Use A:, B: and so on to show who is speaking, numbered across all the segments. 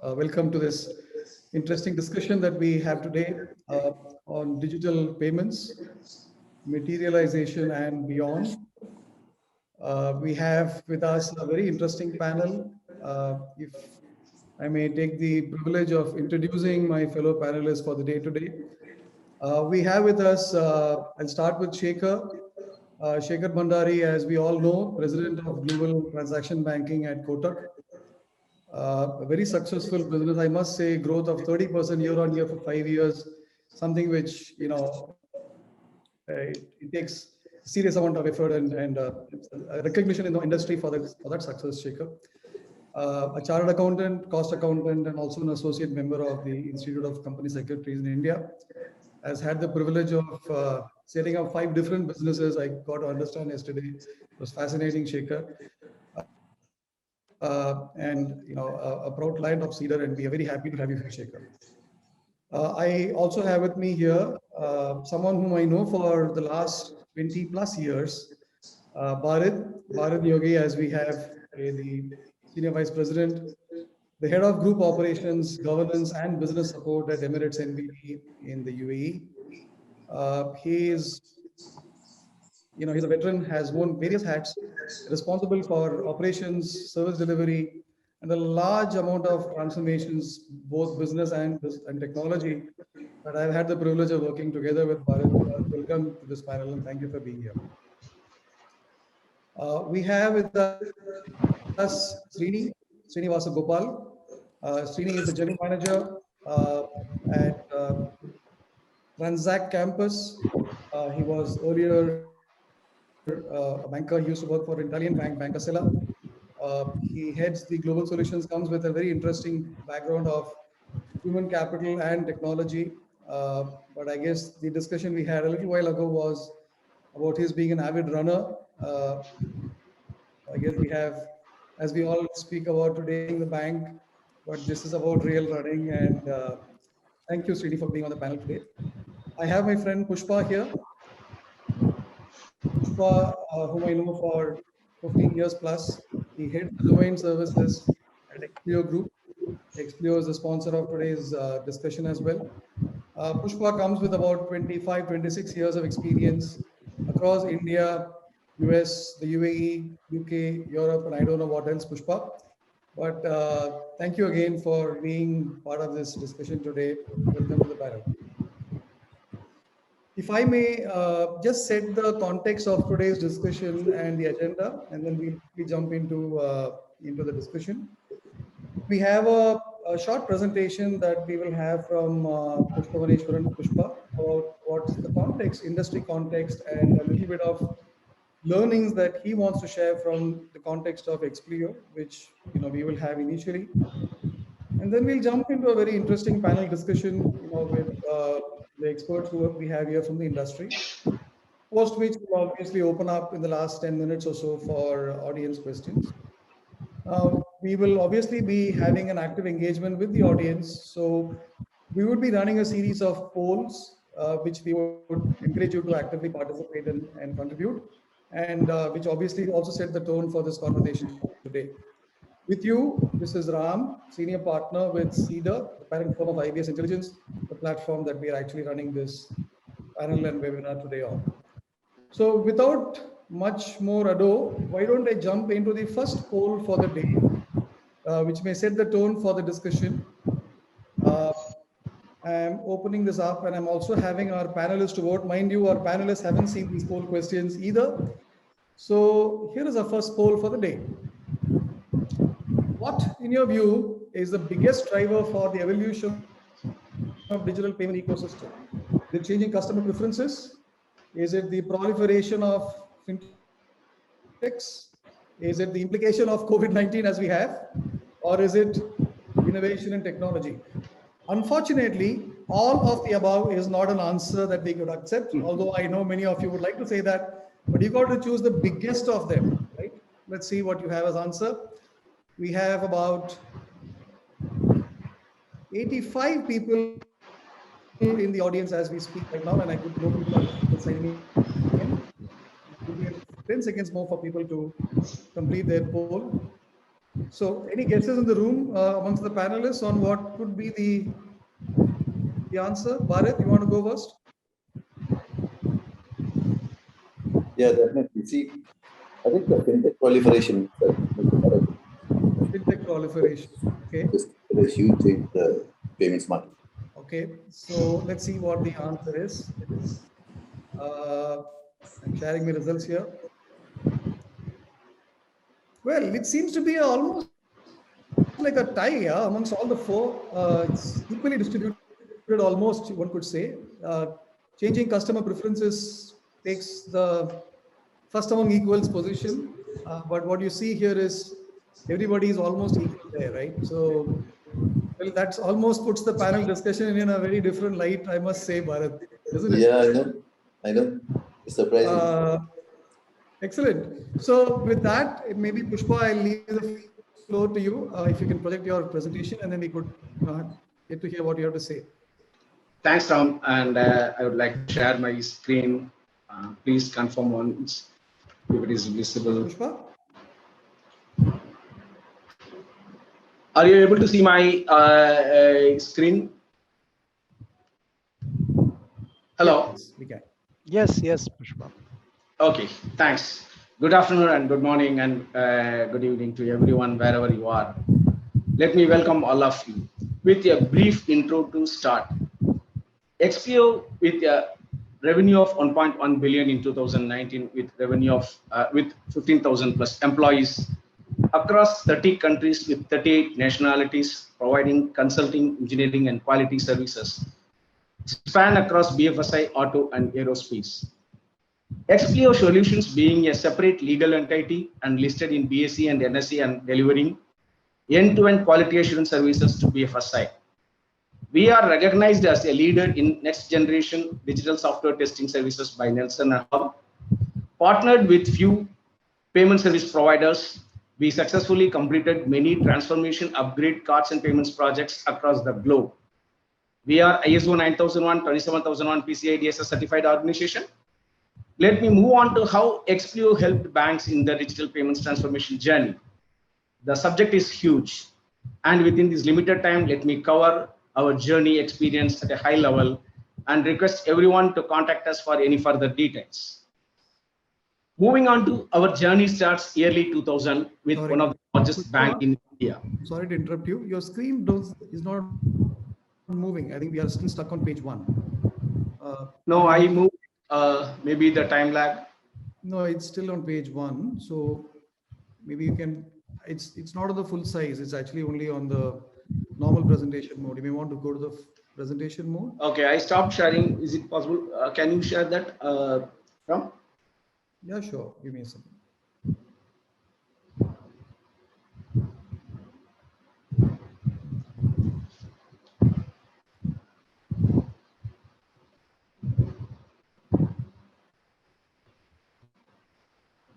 A: Welcome to this interesting discussion that we have today on digital payments, materialization, and beyond. We have with us a very interesting panel. If I may take the privilege of introducing my fellow panelists for the day today. We have with us, I'll start with Shekhar. Shekhar Bhandari, as we all know, President of Global Transaction Banking at Kotak. A very successful business, I must say, growth of 30% year on year for 5 years, something which, it takes serious amount of effort and recognition in the industry for that success, Shekhar. A chartered accountant, cost accountant, and also an associate member of the Institute of Company Secretaries in India. Has had the privilege of setting up 5 different businesses. I got to understand yesterday. It was fascinating, Shekhar. A proud client of Cedar, and we are very happy to have you here, Shekhar. I also have with me here someone whom I know for the last 20 plus years, Bharat Yogi, as we have the Senior Vice President, the Head of Group Operations, Governance and Business Support at Emirates NBD in the UAE. He's a veteran, has worn various hats, responsible for operations, service delivery, and a large amount of transformations, both business and technology, that I've had the privilege of working together with Bharat. Welcome to this panel, and thank you for being here. We have with us Srinivasa Gopal. Srini is the General Manager at Transact Campus. He was earlier a banker. He used to work for Italian bank, Banca Sella. He heads the global solutions, comes with a very interesting background of human capital and technology. But I guess the discussion we had a little while ago was about his being an avid runner. I guess we have, as we all speak about today in the bank, but this is about real running. And thank you, Srini, for being on the panel today. I have my friend Pushpa here. Pushpa, whom I know for 15 years plus. He heads the domain services at Explio Group. Explio is the sponsor of today's discussion as well. Pushpa comes with about 25, 26 years of experience across India, US, the UAE, UK, Europe, and I don't know what else, Pushpa. But thank you again for being part of this discussion today. Welcome to the panel. If I may just set the context of today's discussion and the agenda, and then we jump into the discussion. We have a short presentation that we will have from Pushpa Vaneshwaran Pushpa about what's the context, industry context, and a little bit of learnings that he wants to share from the context of Explio, which we will have initially. And then we'll jump into a very interesting panel discussion with the experts who we have here from the industry, post which we'll obviously open up in the last 10 minutes or so for audience questions. We will obviously be having an active engagement with the audience. So we would be running a series of polls, which we would encourage you to actively participate in and contribute, and which obviously also set the tone for this conversation today. With you, this is Ram, Senior Partner with Cedar, the parent firm of IBS Intelligence, the platform that we are actually running this panel and webinar today on. So without much more ado, why don't I jump into the first poll for the day, which may set the tone for the discussion. I'm opening this up, and I'm also having our panelists to vote. Mind you, our panelists haven't seen these poll questions either. So here is our first poll for the day. What, in your view, is the biggest driver for the evolution of digital payment ecosystem? The changing customer preferences? Is it the proliferation of fintechs? Is it the implication of COVID-19 as we have? Or is it innovation and technology? Unfortunately, all of the above is not an answer that we could accept, although I know many of you would like to say that, but you got to choose the biggest of them, right? Let's see what you have as answer. We have about 85 people in the audience as we speak right now, and I could know people are signing in. We'll give 10 seconds more for people to complete their poll. So any guesses in the room amongst the panelists on what could be the answer? Bharat, you want to go first?
B: Yeah, definitely. See, I think the fintech proliferation
A: Fintech proliferation. Okay.
B: is a huge change in the payments market.
A: Okay. So let's see what the answer is. I'm sharing my results here. Well, it seems to be almost like a tie, yeah, amongst all the four. It's equally distributed, almost one could say. Changing customer preferences takes the first among equals position. But what you see here is everybody is almost equal there, right? So, well, that's almost puts the panel discussion in a very different light, I must say, Bharat, isn't it?
B: Yeah, I know. I know. It's surprising.
A: Excellent. So with that, maybe Pushpa, I'll leave the floor to you. If you can project your presentation, and then we could get to hear what you have to say.
C: Thanks, Ram. And I would like to share my screen. Please confirm once if it is visible.
A: Pushpa?
C: Are you able to see my screen? Hello?
A: Yes, we can.
D: Yes, Pushpa.
C: Okay, thanks. Good afternoon and good morning and good evening to everyone wherever you are. Let me welcome all of you with a brief intro to start. XPO with a revenue of 1.1 billion in 2019 with revenue of with 15,000 plus employees across 30 countries with 38 nationalities, providing consulting, engineering and quality services span across BFSI, auto and aerospace. XPO Solutions being a separate legal entity and listed in BSE and NSE and delivering end-to-end quality assurance services to BFSI. We are recognized as a leader in next generation digital software testing services by Nelson & Hall. Partnered with few payment service providers, we successfully completed many transformation upgrade cards and payments projects across the globe. We are ISO 9001, 27001 PCI DSS certified organization. Let me move on to how XPO helped banks in the digital payments transformation journey. The subject is huge, and within this limited time, let me cover our journey experience at a high level and request everyone to contact us for any further details. Moving on to our journey starts early 2000 with one of the largest banks in India.
A: Sorry to interrupt you. Your screen is not moving. I think we are still stuck on page 1.
C: No, I moved. Maybe the time lag.
A: No, it's still on page 1. So maybe you can. It's not on the full size. It's actually only on the normal presentation mode. You may want to go to the presentation mode.
C: Okay, I stopped sharing. Is it possible? Can you share that, Ram?
A: Yeah, sure. Give me a second.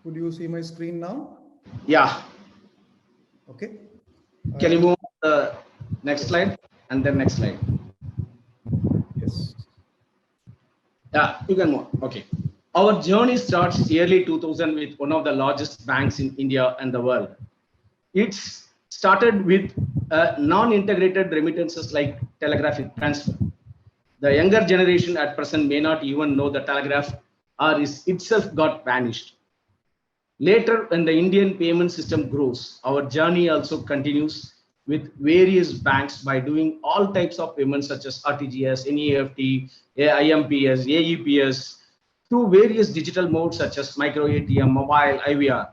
A: Could you see my screen now?
C: Yeah.
A: Okay.
C: Can you move the next slide and then next slide?
A: Yes.
C: Yeah, you can move. Okay. Our journey starts early 2000 with one of the largest banks in India and the world. It's started with non-integrated remittances like telegraphic transfer. The younger generation at present may not even know the telegraph or is itself got vanished. Later, when the Indian payment system grows, our journey also continues with various banks by doing all types of payments such as RTGS, NEFT, IMPS, AEPS, through various digital modes such as micro ATM, mobile, IVR.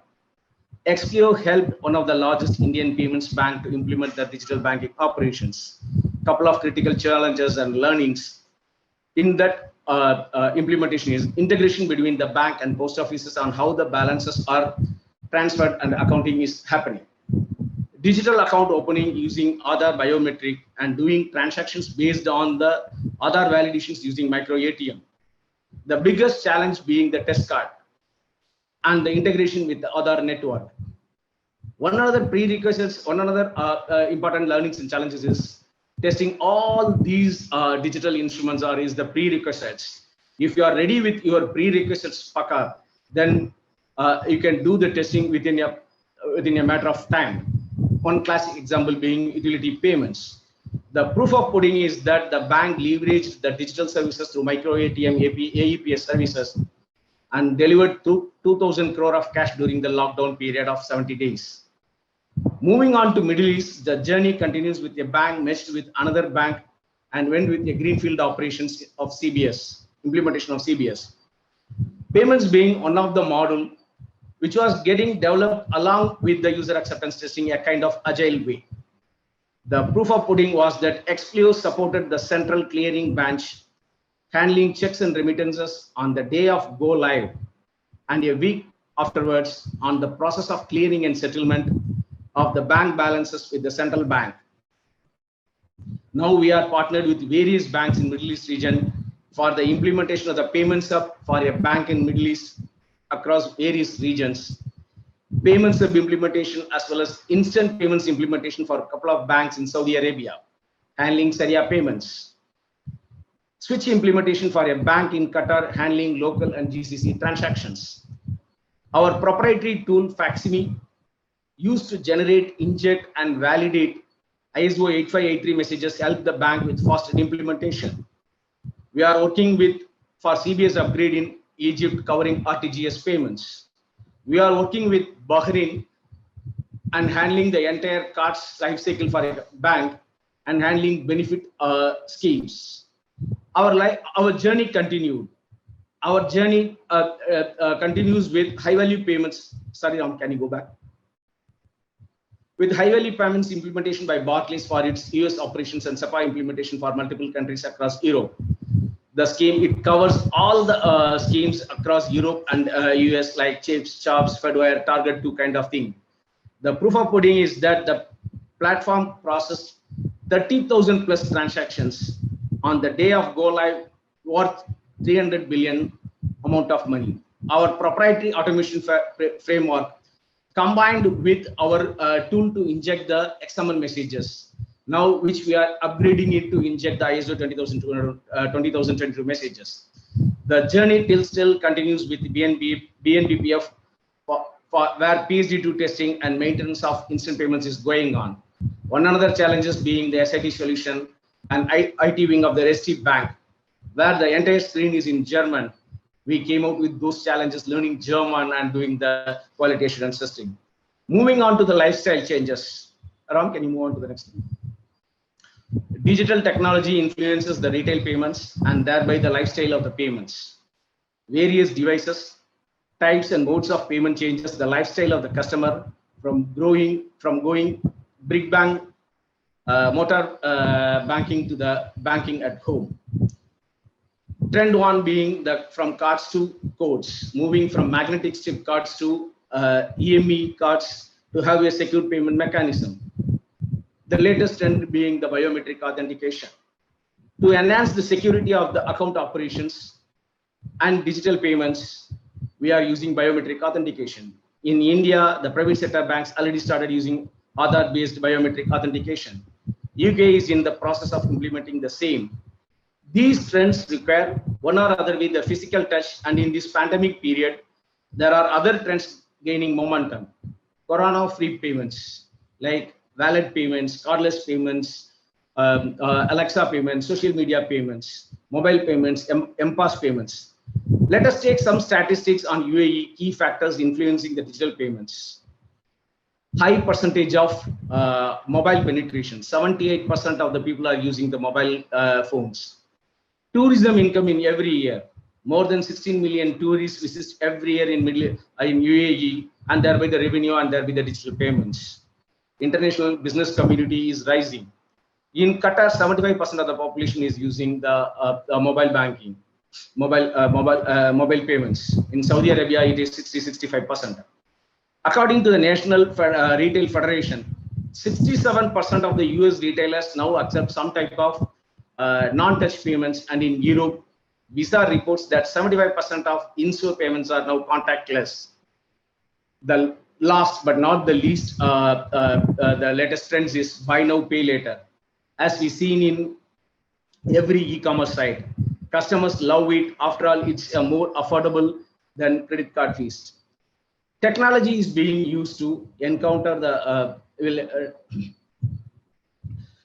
C: XPO helped one of the largest Indian payments bank to implement their digital banking operations. Couple of critical challenges and learnings in that implementation is integration between the bank and post offices on how the balances are transferred and accounting is happening. Digital account opening using Aadhaar biometric and doing transactions based on the Aadhaar validations using micro ATM. The biggest challenge being the test card and the integration with the Aadhaar network. One another prerequisites, one another important learnings and challenges is testing all these digital instruments or is the prerequisites. If you are ready with your prerequisites, Paka, then you can do the testing within a matter of time. one classic example being utility payments. The proof of pudding is that the bank leveraged the digital services through micro ATM, AEPS services and delivered 2,000 crore of cash during the lockdown period of 70 days. Moving on to Middle East, the journey continues with a bank meshed with another bank and went with a greenfield operations of CBS, implementation of CBS. Payments being one of the model which was getting developed along with the user acceptance testing, a kind of agile way. The proof of pudding was that Xplio supported the central clearing branch, handling checks and remittances on the day of go live, and a week afterwards on the process of clearing and settlement of the bank balances with the central bank. Now we are partnered with various banks in Middle East region for the implementation of the payments hub for a bank in Middle East across various regions. Payments hub implementation as well as instant payments implementation for a couple of banks in Saudi Arabia, handling Sharia payments. Switch implementation for a bank in Qatar, handling local and GCC transactions. Our proprietary tool Faximi, used to generate, inject and validate ISO 8583 messages, help the bank with faster implementation. We are working with for CBS upgrade in Egypt covering RTGS payments. We are working with Bahrain and handling the entire cards life cycle for a bank and handling benefit schemes. Our journey continued. Our journey continues with high value payments. Sorry, Ram, can you go back? With high value payments implementation by Barclays for its US operations and SEPA implementation for multiple countries across Europe. The scheme, it covers all the schemes across Europe and US like CHIPS, CHOPS, Fedwire, Target 2 kind of thing. The proof of pudding is that the platform processed 30,000 plus transactions on the day of go live worth 300 billion amount of money. Our proprietary automation framework combined with our tool to inject the XML messages, now which we are upgrading it to inject the ISO 20022 messages. The journey still continues with BNBPF where PSD2 testing and maintenance of instant payments is going on. One another challenges being the SIT solution and IT wing of the REST Bank, where the entire screen is in German. We came out with those challenges, learning German and doing the quality assurance testing. Moving on to the lifestyle changes. Ram, can you move on to the next one? Digital technology influences the retail payments and thereby the lifestyle of the payments. Various devices, types and modes of payment changes the lifestyle of the customer from going brick bank, motor banking to the banking at home. Trend one being from cards to codes, moving from magnetic strip cards to EME cards to have a secure payment mechanism. The latest trend being the biometric authentication. To enhance the security of the account operations and digital payments, we are using biometric authentication. In India, the private sector banks already started using Aadhaar-based biometric authentication. UK is in the process of implementing the same. These trends require one or other way the physical touch, and in this pandemic period, there are other trends gaining momentum. Corona-free payments like wallet payments, cardless payments, Alexa payments, social media payments, mobile payments, MPAS payments. Let us take some statistics on UAE key factors influencing the digital payments. High percentage of mobile penetration, 78% of the people are using the mobile phones. Tourism income in every year, more than 16 million tourists visit every year in UAE, and thereby the revenue and thereby the digital payments. International business community is rising. In Qatar, 75% of the population is using the mobile banking, mobile payments. In Saudi Arabia, it is 60-65%. According to the National Retail Federation, 67% of the US retailers now accept some type of non-touch payments, and in Europe, Visa reports that 75% of in-store payments are now contactless. The last but not the least, the latest trends is buy now, pay later. As we've seen in every e-commerce site, customers love it. After all, it's more affordable than credit card fees. Technology is being used to encounter the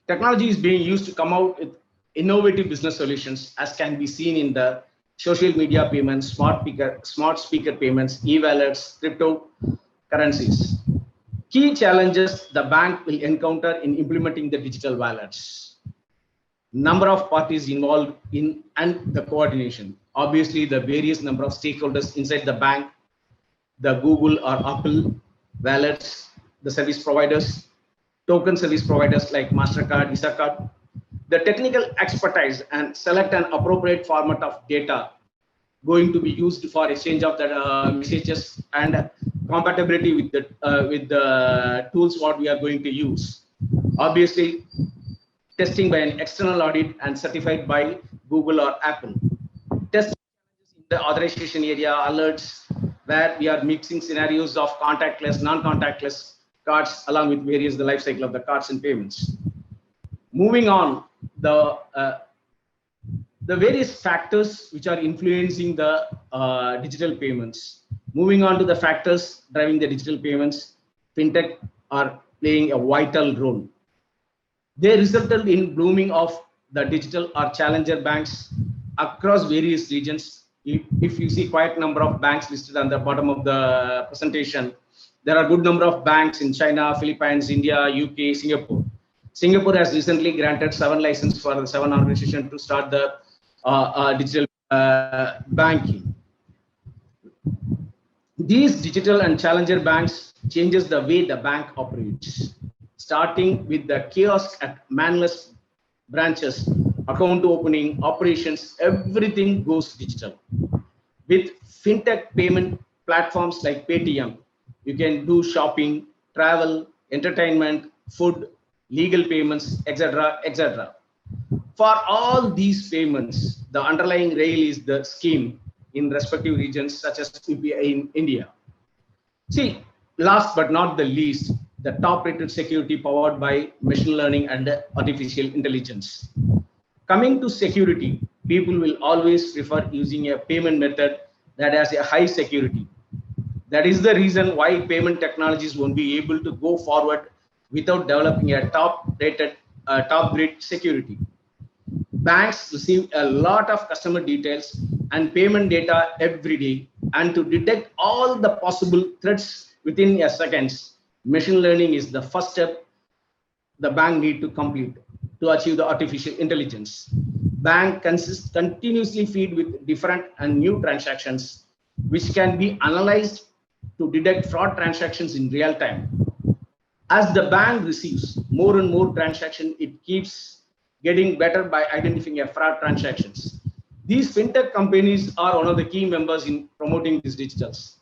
C: technology is being used to come out with innovative business solutions, as can be seen in the social media payments, smart speaker payments, e-wallets, cryptocurrencies. Key challenges the bank will encounter in implementing the digital wallets. Number of parties involved in and the coordination. Obviously, the various number of stakeholders inside the bank, the Google or Apple wallets, the service providers, token service providers like MasterCard, Visa card, the technical expertise and select an appropriate format of data going to be used for exchange of the messages and compatibility with the tools what we are going to use. Obviously, testing by an external audit and certified by Google or Apple. Testing in the authorization area, alerts, where we are mixing scenarios of contactless, non-contactless cards along with various the life cycle of the cards and payments. Moving on, the various factors which are influencing the digital payments. Moving on to the factors driving the digital payments, fintech are playing a vital role. They resulted in blooming of the digital or challenger banks across various regions. If you see quite a number of banks listed on the bottom of the presentation, there are a good number of banks in China, Philippines, India, UK, Singapore. Singapore has recently granted 7 licenses for the 7 organizations to start the digital banking. These digital and challenger banks changes the way the bank operates, starting with the kiosk at manless branches, account opening, operations, everything goes digital. With fintech payment platforms like Paytm, you can do shopping, travel, entertainment, food, legal payments, etc., etc. For all these payments, the underlying rail is the scheme in respective regions such as UPI in India. See, last but not the least, the top-rated security powered by machine learning and artificial intelligence. Coming to security, people will always prefer using a payment method that has a high security. That is the reason why payment technologies won't be able to go forward without developing a top-rated, top-grade security. Banks receive a lot of customer details and payment data every day, and to detect all the possible threats within a seconds, machine learning is the first step the bank need to complete to achieve the artificial intelligence. Bank continuously feed with different and new transactions, which can be analyzed to detect fraud transactions in real time. As the bank receives more and more transactions, it keeps getting better by identifying a fraud transactions. These fintech companies are one of the key members in promoting these digitals.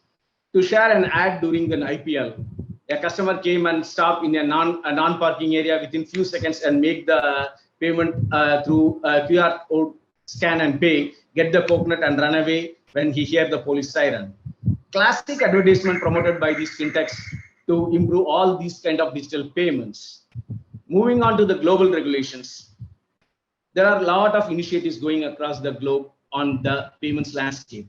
C: To share an ad during an IPL, a customer came and stopped in a non-parking area within few seconds and make the payment through QR code, scan and pay, get the coconut and run away when he heard the police siren. Classic advertisement promoted by these fintechs to improve all these kind of digital payments. Moving on to the global regulations. There are a lot of initiatives going across the globe on the payments landscape.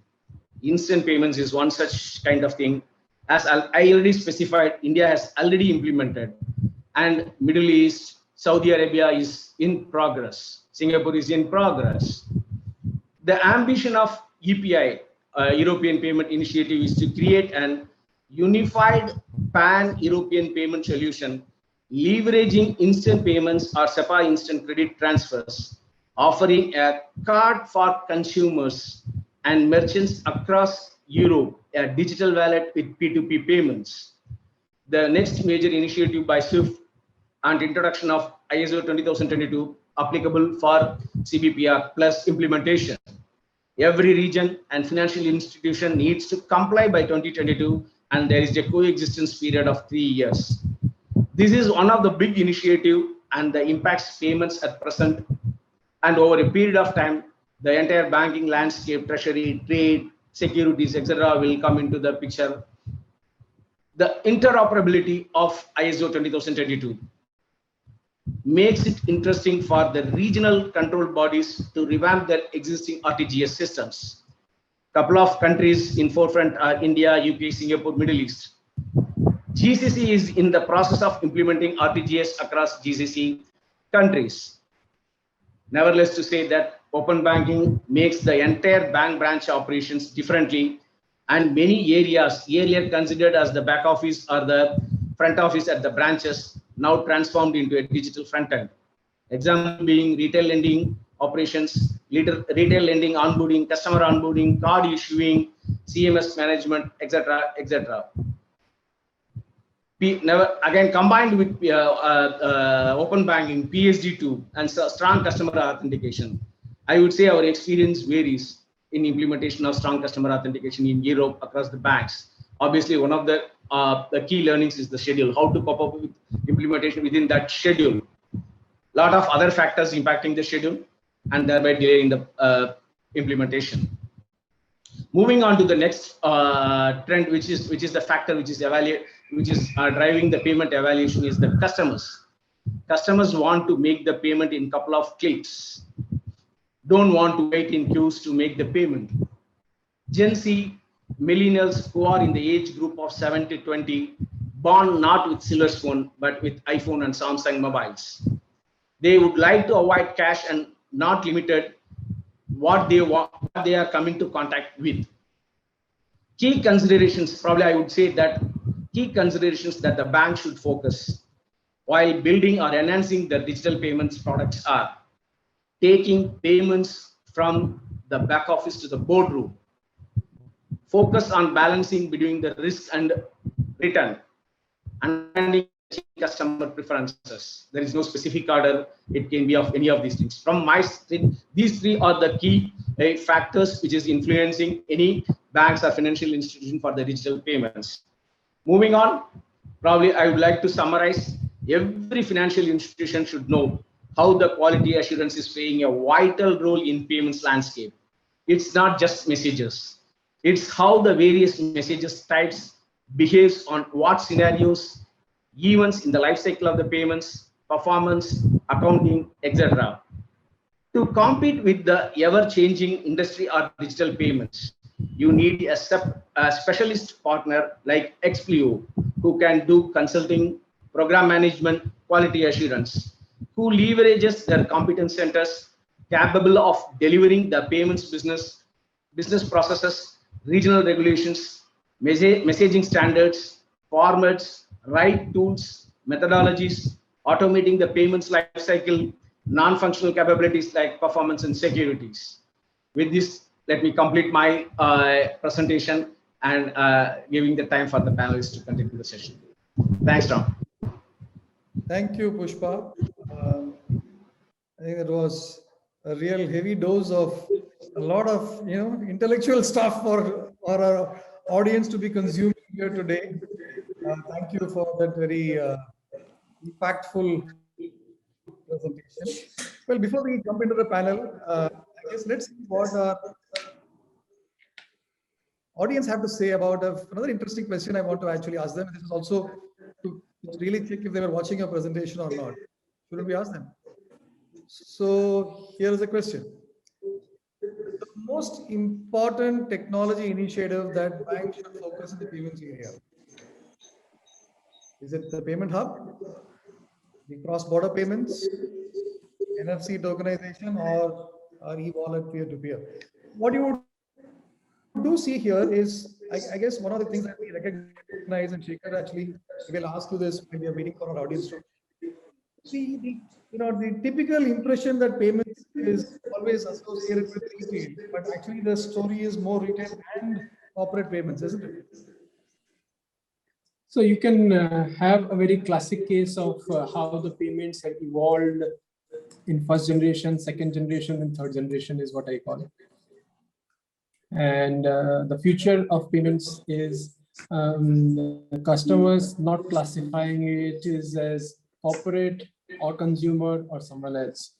C: Instant payments is one such kind of thing. As I already specified, India has already implemented, and Middle East, Saudi Arabia is in progress. Singapore is in progress. The ambition of EPI, European Payment Initiative, is to create an unified pan-European payment solution, leveraging instant payments or SEPA instant credit transfers, offering a card for consumers and merchants across Europe, a digital wallet with P2P payments. The next major initiative by SWIFT and introduction of ISO 20022 applicable for CBPR plus implementation. Every region and financial institution needs to comply by 2022, and there is a coexistence period of 3 years. This is one of the big initiative and the impacts payments at present, and over a period of time, the entire banking landscape, treasury, trade, securities, etc. will come into the picture. The interoperability of ISO 20022 makes it interesting for the regional control bodies to revamp their existing RTGS systems. Couple of countries in forefront are India, UK, Singapore, Middle East. GCC is in the process of implementing RTGS across GCC countries. Nevertheless, to say that open banking makes the entire bank branch operations differently, and many areas earlier considered as the back office or the front office at the branches now transformed into a digital front end. Example being retail lending operations, retail lending onboarding, customer onboarding, card issuing, CMS management, etc., etc. Never again combined with open banking, PSD2, and strong customer authentication. I would say our experience varies in implementation of strong customer authentication in Europe across the banks. Obviously, one of the key learnings is the schedule, how to cope up with implementation within that schedule. Lot of other factors impacting the schedule and thereby delaying the implementation. Moving on to the next trend, which is the factor which is driving the payment evaluation, is the customers. Customers want to make the payment in couple of clicks. Don't want to wait in queues to make the payment. Gen Z millennials who are in the age group of 7 to 20, born not with silver phone but with iPhone and Samsung mobiles. They would like to avoid cash and not limited what they want, what they are coming to contact with. Key considerations, probably I would say that key considerations that the bank should focus while building or enhancing the digital payments products are taking payments from the back office to the boardroom, focus on balancing between the risk and return, understanding customer preferences. There is no specific order. It can be of any of these things. From my side, these three are the key factors which is influencing any banks or financial institution for the digital payments. Moving on, probably I would like to summarize. Every financial institution should know how the quality assurance is playing a vital role in payments landscape. It's not just messages. It's how the various messages types behaves on what scenarios, events in the life cycle of the payments, performance, accounting, etc. To compete with the ever-changing industry or digital payments, you need a specialist partner like Explio, who can do consulting, program management, quality assurance, who leverages their competence centers capable of delivering the payments business processes, regional regulations, messaging standards, formats, right tools, methodologies, automating the payments lifecycle, non-functional capabilities like performance and securities. With this, let me complete my presentation and giving the time for the panelists to continue the session. Thanks, Tom.
A: Thank you, Pushpa. I think it was a real heavy dose of a lot of intellectual stuff for our audience to be consumed here today. Thank you for that very impactful presentation. Well, before we jump into the panel, I guess let's see what our audience have to say about another interesting question I want to actually ask them. This is also to really check if they were watching your presentation or not. Shouldn't we ask them? So here is a question. The most important technology initiative that banks should focus in the payments area. Is it the payment hub, the cross-border payments, NFC tokenization, or e-wallet peer-to-peer? What you do see here is, I guess, one of the things that we recognize, and Shekhar actually will ask you this when we are waiting for our audience to see the typical impression that payments is always associated with retail, but actually the story is more retail and corporate payments, isn't it?
D: So you can have a very classic case of how the payments have evolved in first generation, second generation, and third generation is what I call it. And the future of payments is the customers not classifying it as corporate or consumer or someone else.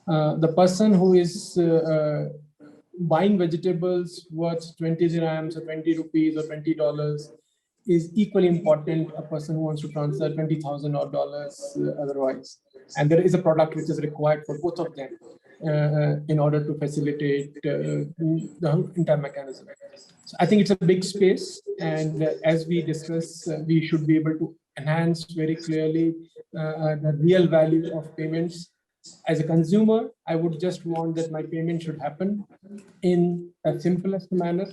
D: The person who is buying vegetables worth 20 dirhams or 20 rupees or $20 is equally important a person who wants to transfer $20,000 or dollars otherwise. And there is a product which is required for both of them. in order to facilitate the entire mechanism. So I think it's a big space, and as we discuss, we should be able to enhance very clearly the real value of payments. As a consumer, I would just want that my payment should happen in the simplest manner,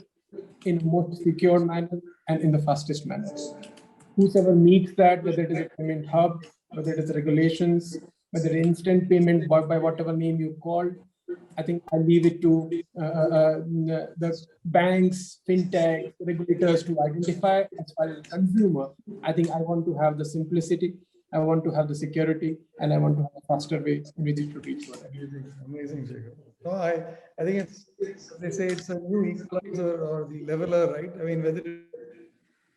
D: in the most secure manner, and in the fastest manner. Whosoever meets that, whether it is a payment hub, whether it is regulations, whether instant payment by whatever name you call, I think I leave it to the banks, fintech, regulators to identify. As far as a consumer, I think I want to have the simplicity, I want to have the security, and I want to have a faster way in which it to reach for that.
A: Amazing, Jacob. No, I think they say it's a new equalizer or the leveler, right? I mean, whether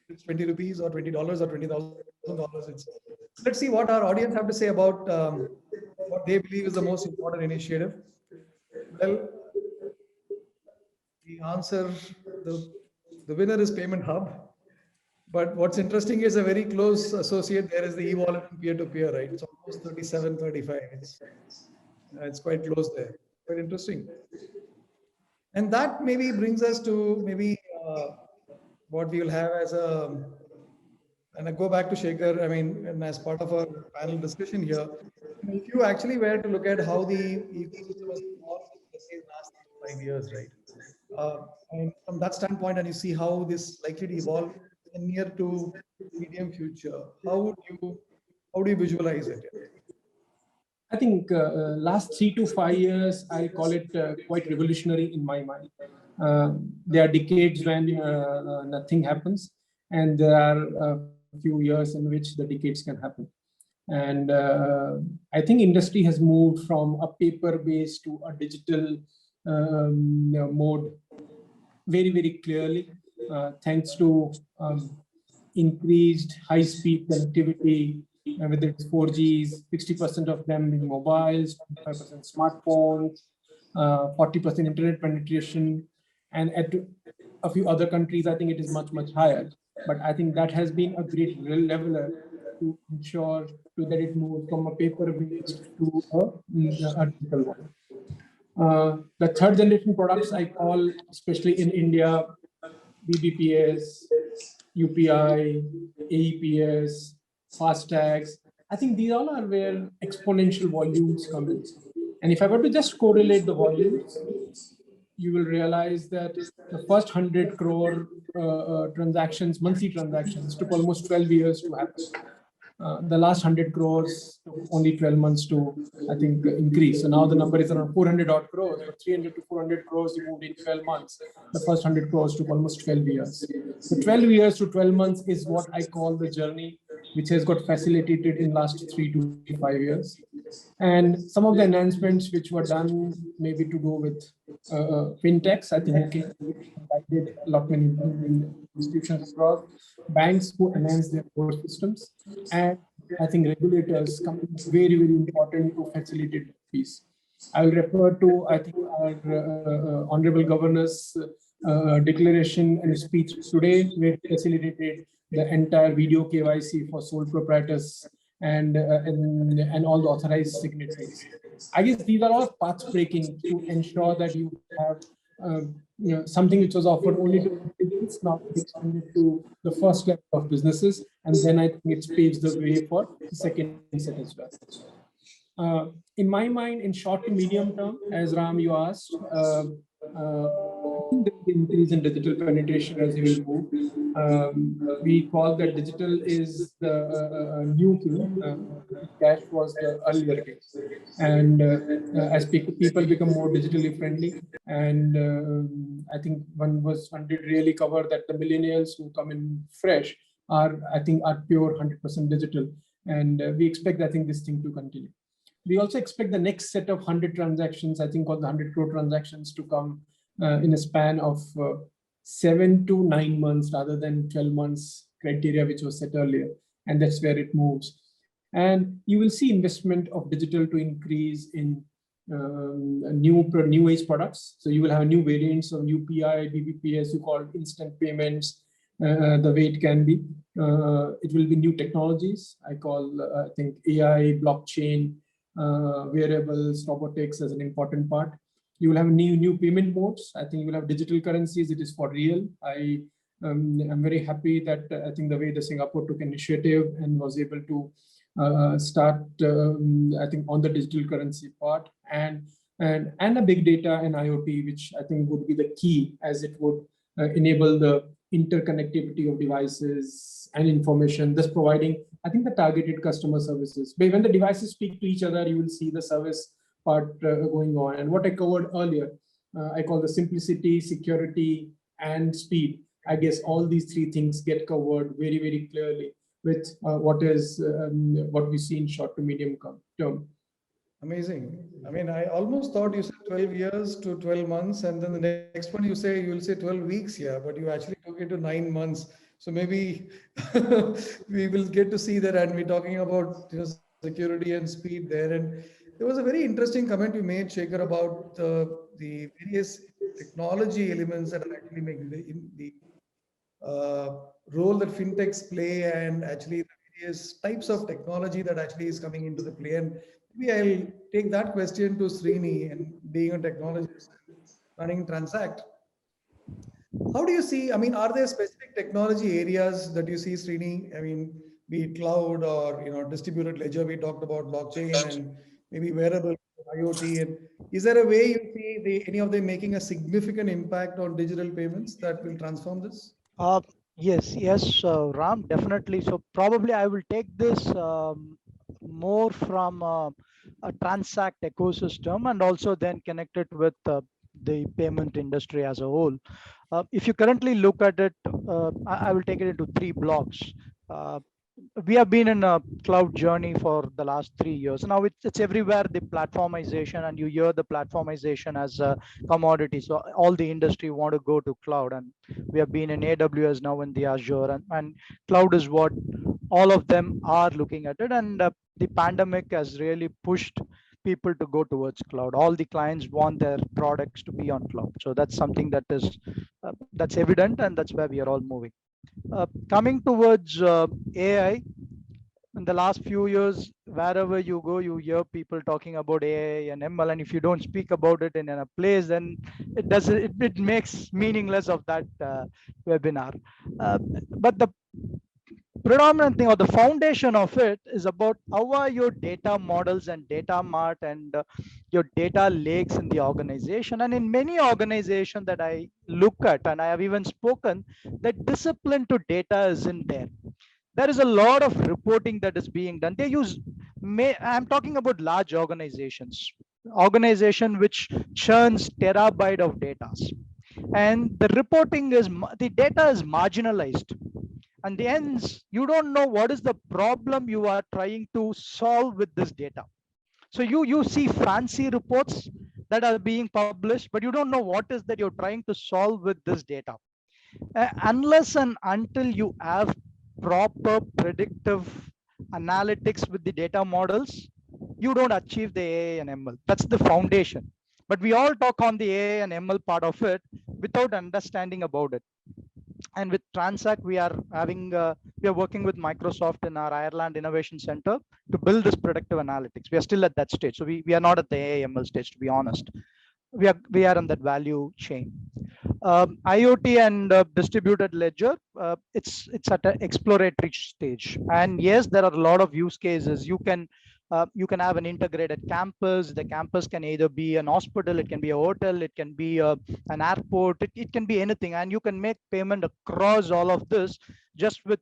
A: it's 20 rupees or $20 or $20,000, let's see what our audience have to say about what they believe is the most important initiative. Well, the answer, the winner is Payment Hub. But what's interesting is a very close associate there is the e-wallet and peer-to-peer, right? It's almost 37, 35. It's quite close there. Quite interesting. And that maybe brings us to maybe what we will have as a, and I go back to Shekhar, I mean, and as part of our panel discussion here, if you actually were to look at how the ecosystem has evolved in the last 5 years, right? And from that standpoint, and you see how this is likely to evolve in the near to medium future, how do you visualize it?
D: I think last 3 to 5 years, I call it quite revolutionary in my mind. There are decades when nothing happens, and there are a few years in which the decades can happen. And I think industry has moved from a paper-based to a digital mode very, very clearly, thanks to increased high-speed connectivity, whether it's 4Gs, 60% of them being mobiles, 25% smartphones, 40% internet penetration, and at a few other countries, I think it is much, much higher. But I think that has been a great leveler to ensure that it moves from a paper-based to a digital one. The third generation products I call, especially in India, BBPS, UPI, AEPS, FASTags. I think these all are where exponential volumes come in. And if I were to just correlate the volumes, you will realize that the first 100 crore transactions, monthly transactions, took almost 12 years to happen. The last 100 crores took only 12 months to, I think, increase. So now the number is around 400 odd crores, but 300 to 400 crores you moved in 12 months. The first 100 crores took almost 12 years. So 12 years to 12 months is what I call the journey, which has got facilitated in last 3 to 5 years. And some of the enhancements which were done maybe to do with fintechs, I think I did a lot many institutions across, banks who enhance their core systems, and I think regulators come very, very important to facilitate this piece. I will refer to, I think, our Honorable Governor's declaration and speech today, where he facilitated the entire video KYC for sole proprietors and all the authorized signatories. I guess these are all path breaking to ensure that you have something which was offered only to individuals, now extended to the first level of businesses, and then I think it paves the way for the second set as well. In my mind, in short to medium term, as Ram you asked, the increase in digital penetration as you will move. We call that digital is the new key. Cash was the earlier case. And as people become more digitally friendly, and I think one did really cover that the millennials who come in fresh are pure 100% digital. And we expect, I think, this thing to continue. We also expect the next set of 100 transactions, I think called the 100 crore transactions, to come in a span of 7 to 9 months rather than 12 months criteria, which was set earlier. And that's where it moves. And you will see investment of digital to increase in new age products. So you will have new variants of UPI, BBPS, you call instant payments, the way it can be. It will be new technologies. I call, I think, AI, blockchain, wearables, robotics as an important part. You will have new payment modes. I think you will have digital currencies. It is for real. I'm very happy that I think the way the Singapore took initiative and was able to start, I think, on the digital currency part and a big data and IoT, which I think would be the key, as it would enable the interconnectivity of devices and information, thus providing, I think, the targeted customer services. But when the devices speak to each other, you will see the service part going on. And what I covered earlier, I call the simplicity, security, and speed. I guess all these three things get covered very, very clearly with what we see in short to medium term.
A: Amazing. I mean, I almost thought you said 12 years to 12 months, and then the next one you'll say 12 weeks here, but you actually took it to 9 months. So maybe we will get to see that, and we're talking about security and speed there. And there was a very interesting comment you made, Shekhar, about the various technology elements that are actually making the role that fintechs play, and actually the various types of technology that actually is coming into the play. And maybe I'll take that question to Srini, and being a technologist running Transact. How do you see, I mean, are there specific technology areas that you see, Srini? I mean, be it cloud or distributed ledger, we talked about blockchain, and maybe wearable IoT. And is there a way you see any of them making a significant impact on digital payments that will transform this?
E: Yes, Ram, definitely. So probably I will take this more from a Transact ecosystem, and also then connect it with the payment industry as a whole. If you currently look at it, I will take it into three blocks. We have been in a cloud journey for the last 3 years. Now it's everywhere, the platformization, and you hear the platformization as a commodity. So all the industry want to go to cloud, and we have been in AWS, now in the Azure, and cloud is what all of them are looking at it. And the pandemic has really pushed people to go towards cloud. All the clients want their products to be on cloud. So that's something that is that's evident, and that's where we are all moving. Coming towards AI, in the last few years, wherever you go, you hear people talking about AI and ML, and if you don't speak about it in a place, then it makes meaningless of that webinar. But the predominant thing, or the foundation of it, is about how are your data models and data mart and your data lakes in the organization. And in many organizations that I look at, and I have even spoken, that discipline to data isn't there. There is a lot of reporting that is being done. They use, I'm talking about large organization which churns terabyte of data, and the reporting is, the data is marginalized. And hence, you don't know what is the problem you are trying to solve with this data. So you see fancy reports that are being published, but you don't know what is that you're trying to solve with this data. Unless and until you have proper predictive analytics with the data models, you don't achieve the AI and ML. That's the foundation. But we all talk on the AI and ML part of it without understanding about it. And with Transact, we are working with Microsoft in our Ireland Innovation Center to build this predictive analytics. We are still at that stage. So we are not at the AI/ML stage, to be honest. We are on that value chain. IoT and distributed ledger, it's at an exploratory stage. And yes, there are a lot of use cases. You can have an integrated campus. The campus can either be an hospital, it can be a hotel, it can be an airport, it can be anything. And you can make payment across all of this just with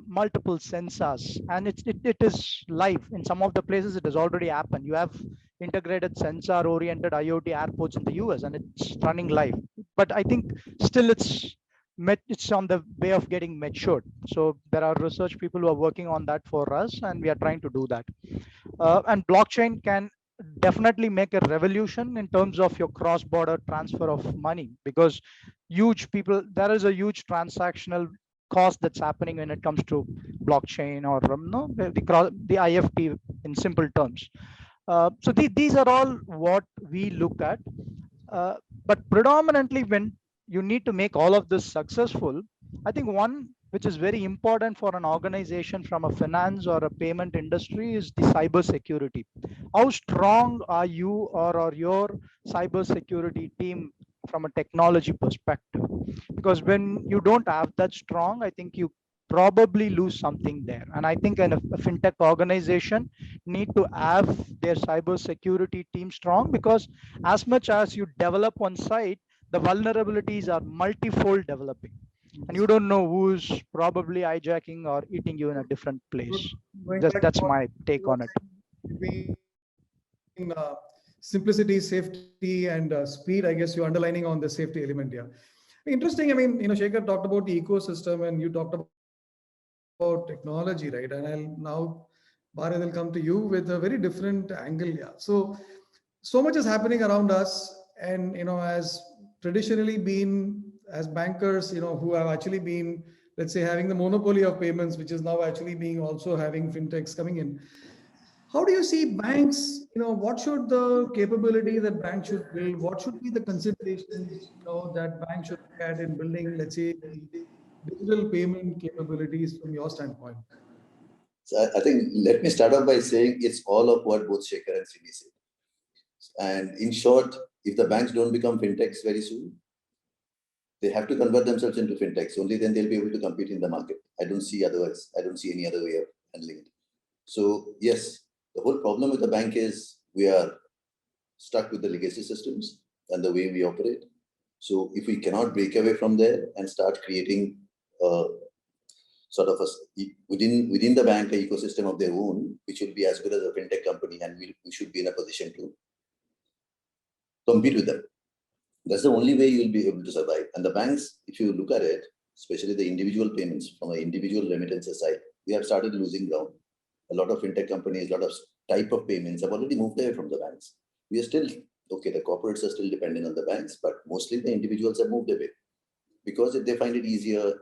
E: multiple sensors. And it is live. In some of the places, it has already happened. You have integrated sensor-oriented IoT airports in the US, and it's running live. But I think still it's on the way of getting matured. So there are research people who are working on that for us, and we are trying to do that. And blockchain can definitely make a revolution in terms of your cross-border transfer of money, because there is a huge transactional cost that's happening when it comes to blockchain, or the IFT in simple terms. So these are all what we look at. But predominantly, when you need to make all of this successful, I think one which is very important for an organization from a finance or a payment industry, is the cyber security. How strong are you or your cyber security team from a technology perspective? Because when you don't have that strong, I think you probably lose something there. And I think a fintech organization need to have their cyber security team strong, because as much as you develop on site, the vulnerabilities are multifold developing, and you don't know who's probably hijacking or eating you in a different place.
A: Going
E: Just
A: back to
E: that's
A: what
E: my take
A: you were
E: on it.
A: saying between simplicity, safety, and speed, I guess you're underlining on the safety element here. Interesting. I mean, Shekhar talked about the ecosystem and you talked about technology, right? And I'll now, Bharat, will come to you with a very different angle. Yeah. So much is happening around us. And, as traditionally been as bankers, who have actually been, let's say, having the monopoly of payments, which is now actually being also having fintechs coming in. How do you see banks? What should the capability that banks should build? What should be the considerations, that banks should look at in building, let's say, the digital payment capabilities from your standpoint?
B: So I think let me start off by saying it's all of what both Shekhar and Srini said. And in short, if the banks don't become fintechs very soon, they have to convert themselves into fintechs. Only then they'll be able to compete in the market. I don't see otherwise. I don't see any other way of handling it. So yes, the whole problem with the bank is we are stuck with the legacy systems and the way we operate. So if we cannot break away from there and start creating sort of within the bank an ecosystem of their own, which will be as good as a fintech company, and we should be in a position to compete with them. That's the only way you'll be able to survive. And the banks, if you look at it, especially the individual payments from an individual remittances side, we have started losing ground. A lot of fintech companies, a lot of type of payments have already moved away from the banks. We are still, okay, the corporates are still dependent on the banks, but mostly the individuals have moved away because if they find it easier.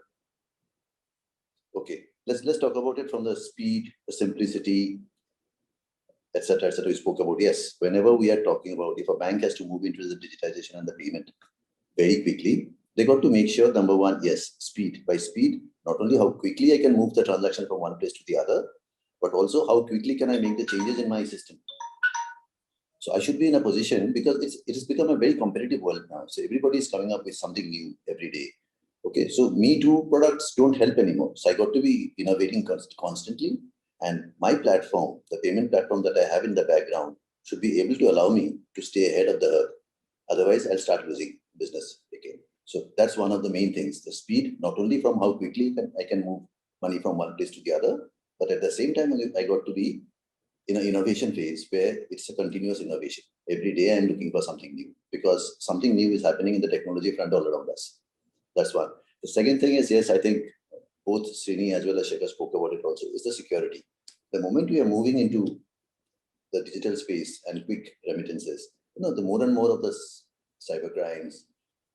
B: Okay, let's talk about it from the speed, the simplicity, etc. We spoke about. Yes, whenever we are talking about if a bank has to move into the digitization and the payment very quickly, they got to make sure, number one, yes, speed. By speed, not only how quickly I can move the transaction from one place to the other, but also how quickly can I make the changes in my system. So I should be in a position, because it has become a very competitive world now. So everybody is coming up with something new every day. Okay, so Me Too products don't help anymore. So I got to be innovating constantly. And my platform, the payment platform that I have in the background, should be able to allow me to stay ahead of the herd. Otherwise, I'll start losing business again. So that's one of the main things, the speed, not only from how quickly I can move money from one place to the other, but at the same time, I got to be in an innovation phase where it's a continuous innovation. Every day I'm looking for something new, because something new is happening in the technology front all around us. That's one. The second thing is, yes, I think both Srini as well as Shekhar spoke about it also, is the security. The moment we are moving into the digital space and quick remittances, the more and more of the cyber crimes,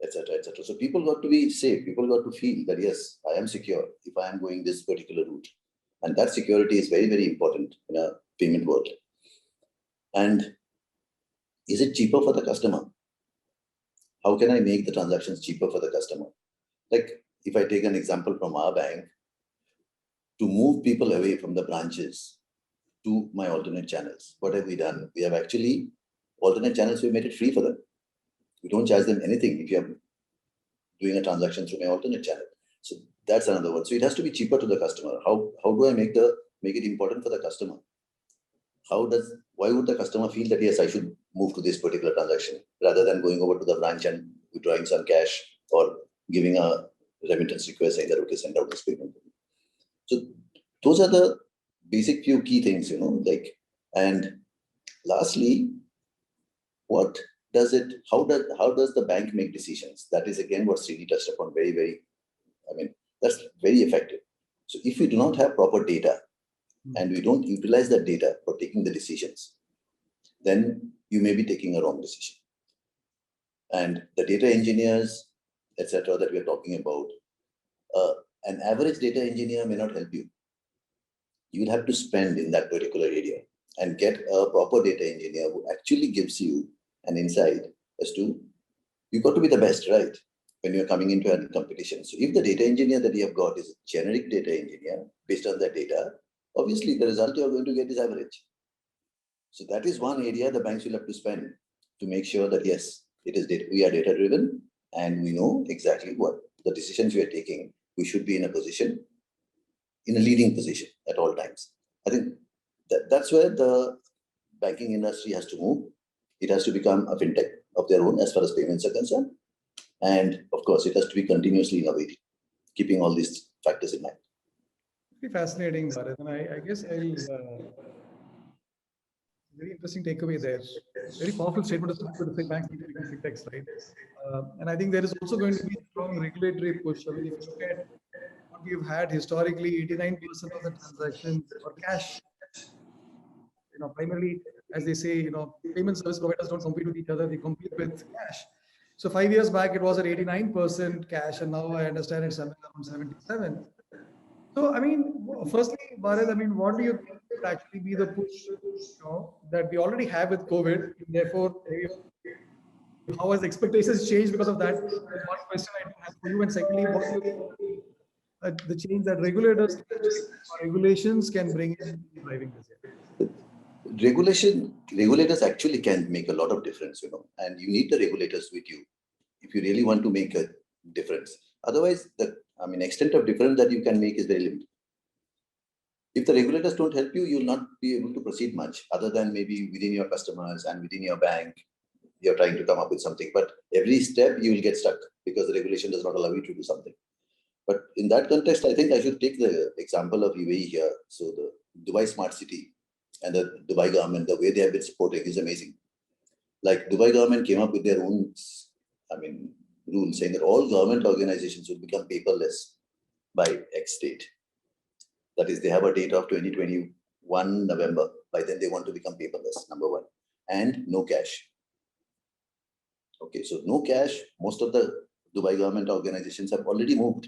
B: etc., etc. So people got to be safe. People got to feel that, yes, I am secure if I am going this particular route. And that security is very, very important in a payment world. And is it cheaper for the customer? How can I make the transactions cheaper for the customer? Like if I take an example from our bank, to move people away from the branches to my alternate channels, what have we done? We have actually, alternate channels, we made it free for them. We don't charge them anything if you're doing a transaction through my alternate channel. So that's another one. So it has to be cheaper to the customer. How do I make it important for the customer? Why would the customer feel that, yes, I should move to this particular transaction rather than going over to the branch and withdrawing some cash or giving a remittance request saying that, okay, send out this payment. So those are the basic few key things, and lastly, how does the bank make decisions? That is again what Srini touched upon very, very, that's very effective. So if we do not have proper data and we don't utilize that data for taking the decisions, then you may be taking a wrong decision. And the data engineers, etc., that we are talking about, an average data engineer may not help you. You'll have to spend in that particular area and get a proper data engineer who actually gives you an insight as to, you got to be the best, right? when you're coming into a competition. So if the data engineer that you have got is a generic data engineer based on that data, obviously the result you're going to get is average. So that is one area the banks will have to spend to make sure that yes, it is data, we are data driven and we know exactly what the decisions we are taking. We should be in a position, in a leading position at all times. I think that's where the banking industry has to move. It has to become a fintech of their own as far as payments are concerned. And of course, it has to be continuously innovating, keeping all these factors in mind.
A: Very fascinating, Bharat. And I guess very interesting takeaway there. Very powerful statement to say banks need to become fintechs, right? And I think there is also going to be a strong regulatory push. I mean, if you look at what we've had historically, 89% of the transactions are cash. Primarily, as they say, payment service providers don't compete with each other; they compete with cash. So 5 years back, it was at 89% cash, and now I understand it's around 77. So, I mean, firstly, Bharat, I mean, what do you think would actually be the push, that we already have with COVID? Therefore, how has expectations changed because of that? One question I do have for you, and secondly, what do you think the change that regulators or regulations can bring in driving this?
B: Regulators actually can make a lot of difference, and you need the regulators with you if you really want to make a difference. Otherwise, the extent of difference that you can make is very limited. If the regulators don't help you, you'll not be able to proceed much other than maybe within your customers and within your bank, you're trying to come up with something. But every step you will get stuck because the regulation does not allow you to do something. But in that context, I think I should take the example of UAE here. So the Dubai Smart City and the Dubai government, the way they have been supporting is amazing. Like Dubai government came up with their own, rules saying that all government organizations will become paperless by X date. That is, they have a date of 2021 November. By then they want to become paperless, number one. And no cash. Okay, so no cash, most of the Dubai government organizations have already moved.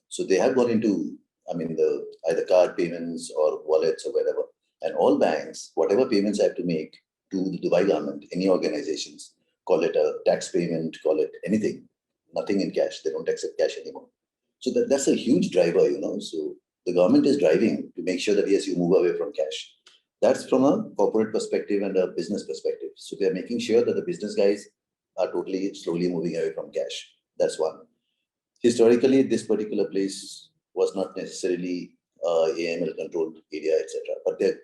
B: So they have gone into, the either card payments or wallets or whatever. And all banks, whatever payments I have to make to the Dubai government, any organizations, call it a tax payment, call it anything, nothing in cash. They don't accept cash anymore. So that's a huge driver, So the government is driving to make sure that, yes, you move away from cash. That's from a corporate perspective and a business perspective. So they're making sure that the business guys are totally slowly moving away from cash. That's one. Historically, this particular place was not necessarily AML controlled area, etc. But they're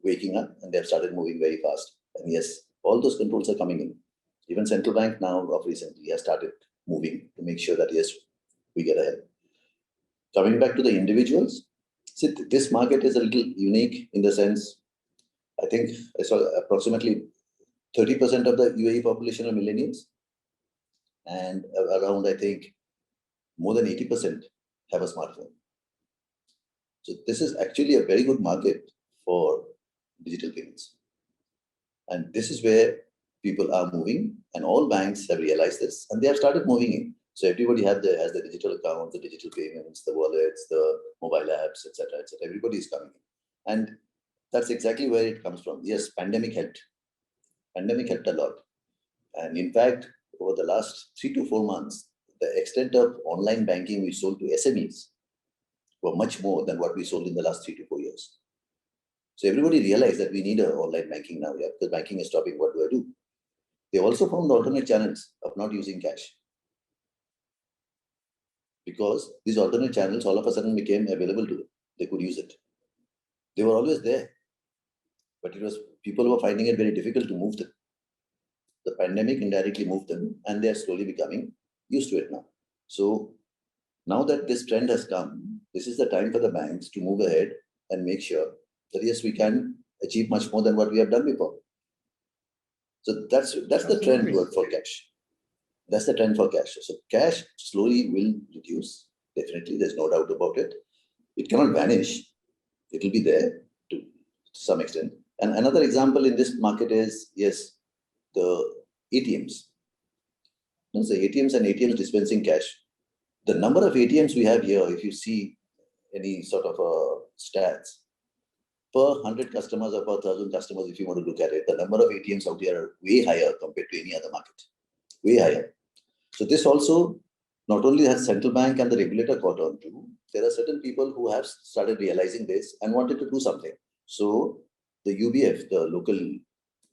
B: waking up and they've started moving very fast. And yes, all those controls are coming in. Even central bank now of recently has started moving to make sure that, yes, we get ahead. Coming back to the individuals, see, this market is a little unique in the sense, I think I saw approximately 30% of the UAE population are millennials. And around, I think, more than 80% have a smartphone. So this is actually a very good market for digital payments. And this is where people are moving, and all banks have realized this, and they have started moving in. So everybody has the digital accounts, the digital payments, the wallets, the mobile apps, etc., etc. Everybody is coming in. And that's exactly where it comes from. Yes, pandemic helped. Pandemic helped a lot. And in fact, over the last 3 to 4 months, the extent of online banking we sold to SMEs were much more than what we sold in the last 3 to 4 years. So everybody realized that we need an online banking now, because banking is stopping. What do I do? They also found alternate channels of not using cash. Because these alternate channels all of a sudden became available to them. They could use it. They were always there. But it was people who were finding it very difficult to move them. The pandemic indirectly moved them, and they are slowly becoming used to it now. So now that this trend has come, this is the time for the banks to move ahead and make sure that, yes, we can achieve much more than what we have done before. So that's the trend for cash. That's the trend for cash. So cash slowly will reduce. Definitely, there's no doubt about it. It cannot vanish. It will be there to some extent. And another example in this market is, yes, the ATMs. No, the ATMs and ATMs dispensing cash. The number of ATMs we have here, if you see any sort of stats, per 100 customers or per 1,000 customers, if you want to look at it, the number of ATMs out here are way higher compared to any other market. Way higher. So this also not only has central bank and the regulator caught on to, there are certain people who have started realizing this and wanted to do something. So the UBF, the local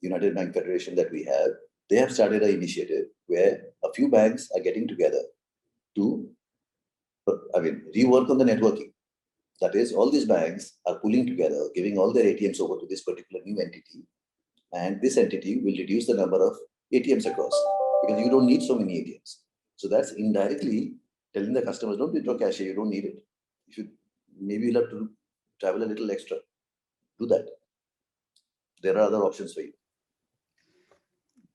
B: United Bank Federation that we have, they have started an initiative where a few banks are getting together to, rework on the networking. That is, all these banks are pulling together, giving all their ATMs over to this particular new entity. And this entity will reduce the number of ATMs across because you don't need so many ATMs. So that's indirectly telling the customers, don't withdraw cash here, you don't need it. Maybe you'll have to travel a little extra. Do that. There are other options for you.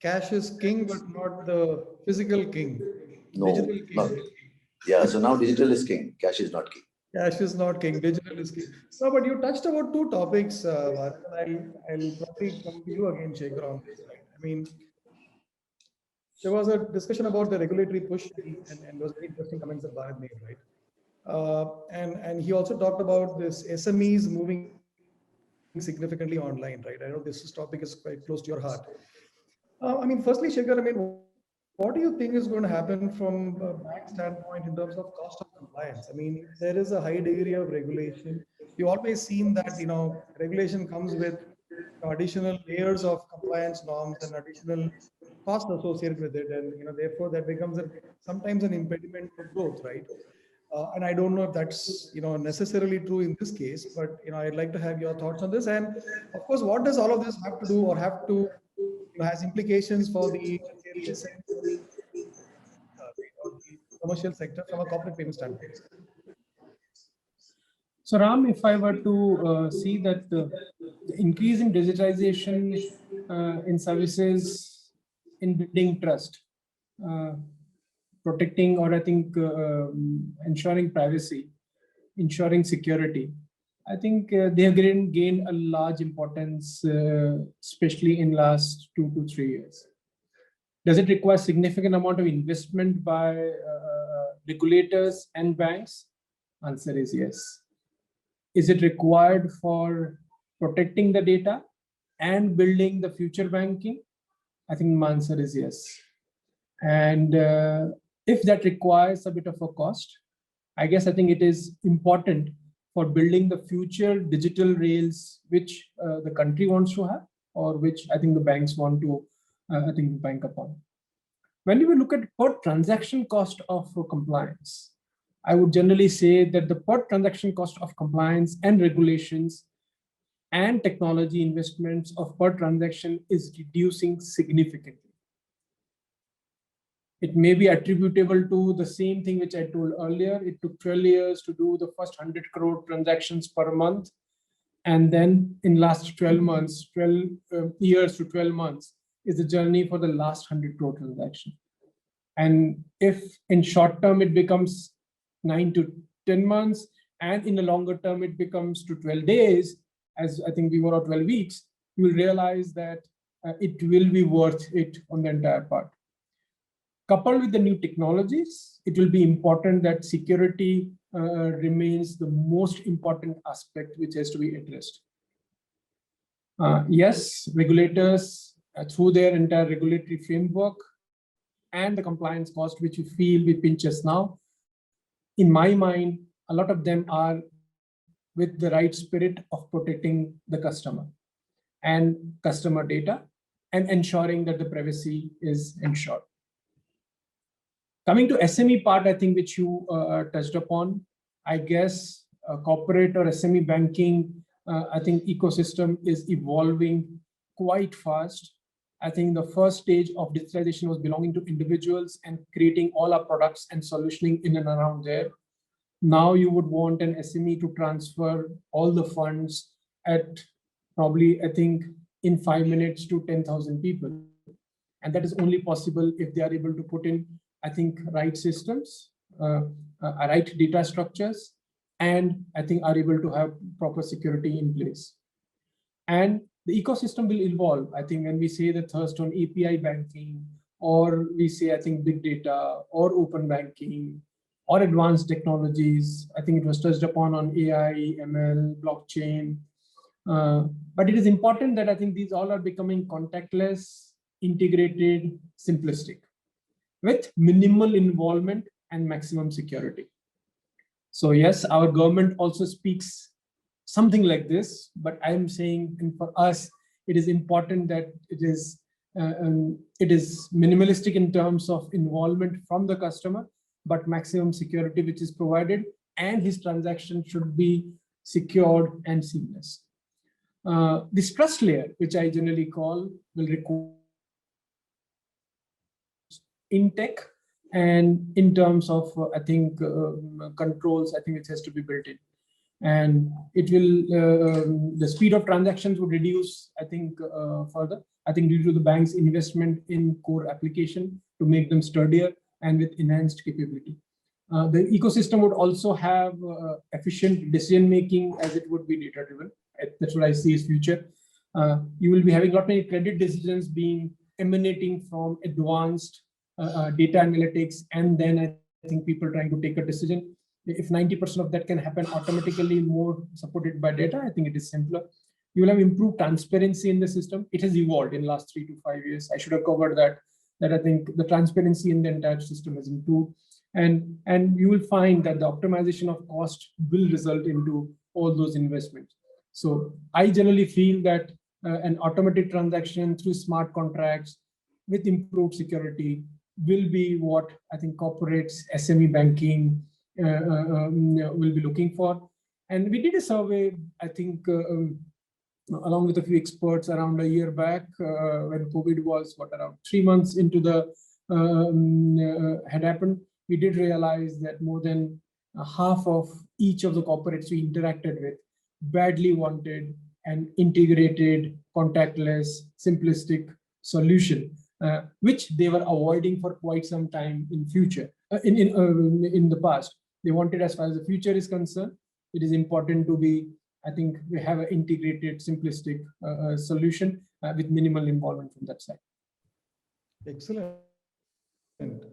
A: Cash is king, but not the physical king.
B: No,
A: Digital king.
B: not. Yeah, so now digital is king, cash is not king.
A: Cash is not king, digital is king. No, but you touched about two topics, Bharat, and I'll probably come to you again, Shekhar, on this. Right? I mean, there was a discussion about the regulatory push, and those very interesting comments that Bharat made, right? And he also talked about this SMEs moving significantly online, right? I know this topic is quite close to your heart. I mean, firstly, Shekhar, I mean, what do you think is going to happen from a bank standpoint in terms of cost of compliance? I mean, there is a high degree of regulation. You've always seen that, you know, regulation comes with additional layers of compliance norms and additional cost associated with it. And, you know, therefore that becomes sometimes an impediment to growth, right? And I don't know if that's, you know, necessarily true in this case, but, you know, I'd like to have your thoughts on this. And of course, what does all of this have to do or have to, you know, has implications for the commercial sector from a corporate payment standpoint?
D: So Ram, if I were to see that the increase in digitization in services, in building trust, protecting, or I think ensuring privacy, ensuring security, I think they have gained a large importance, especially in last 2 to 3 years. Does it require significant amount of investment by regulators and banks? Answer is yes. Is it required for protecting the data and building the future banking? I think my answer is yes. And if that requires a bit of a cost, I guess I think it is important for building the future digital rails which the country wants to have, or which I think the banks want to bank upon. When we look at per transaction cost of compliance, I would generally say that the per transaction cost of compliance and regulations and technology investments of per transaction is reducing significantly. It may be attributable to the same thing which I told earlier. It took 12 years to do the first 100 crore transactions per month. And then in last 12 months, 12 years to 12 months is the journey for the last 100 crore transaction. And if in short term it becomes 9 to 10 months, and in the longer term it becomes to 12 days, as I think we were at 12 weeks, you will realize that it will be worth it on the entire part. Coupled with the new technologies, it will be important that security remains the most important aspect which has to be addressed. Yes, regulators through their entire regulatory framework and the compliance cost which you feel we pinch us now, in my mind, a lot of them are with the right spirit of protecting the customer and customer data and ensuring that the privacy is ensured. Coming to SME part, I think which you touched upon, I guess corporate or SME banking, I think ecosystem is evolving quite fast. I think the first stage of digitalization was belonging to individuals and creating all our products and solutioning in and around there. Now you would want an SME to transfer all the funds at probably, I think, in 5 minutes to 10,000 people. And that is only possible if they are able to put in, I think, right systems, right data structures, and I think are able to have proper security in place. And the ecosystem will evolve. I think when we say the thirst on API banking, or we say, I think, big data or open banking or advanced technologies, I think it was touched upon on AI, ML, blockchain. But it is important that I think these all are becoming contactless, integrated, simplistic, with minimal involvement and maximum security. So yes, our government also speaks something like this, but I'm saying, and for us, it is important that it is minimalistic in terms of involvement from the customer, but maximum security which is provided, and his transaction should be secured and seamless. This trust layer, which I generally call, will require in tech and in terms of, I think, controls, I think it has to be built in. And it will, the speed of transactions would reduce, I think, further, I think, due to the bank's investment in core application to make them sturdier and with enhanced capability. The ecosystem would also have efficient decision making, as it would be data driven. That's what I see as future. You will be having not many credit decisions being emanating from advanced data analytics, and then I think people trying to take a decision. If 90% of that can happen automatically, more supported by data, I think it is simpler. You will have improved transparency in the system. It has evolved in the last 3 to 5 years. I should have covered that I think the transparency in the entire system has improved. And you will find that the optimization of cost will result into all those investments. So I generally feel that an automated transaction through smart contracts with improved security will be what I think corporates, SME banking will be looking for. And we did a survey, I think, along with a few experts around a year back, when COVID was around 3 months into the had happened. We did realize that more than half of each of the corporates we interacted with badly wanted an integrated, contactless, simplistic solution, which they were avoiding for quite some time in future. In the past, they wanted, as far as the future is concerned, it is important to be, I think, we have an integrated, simplistic solution with minimal involvement from that side.
A: Excellent.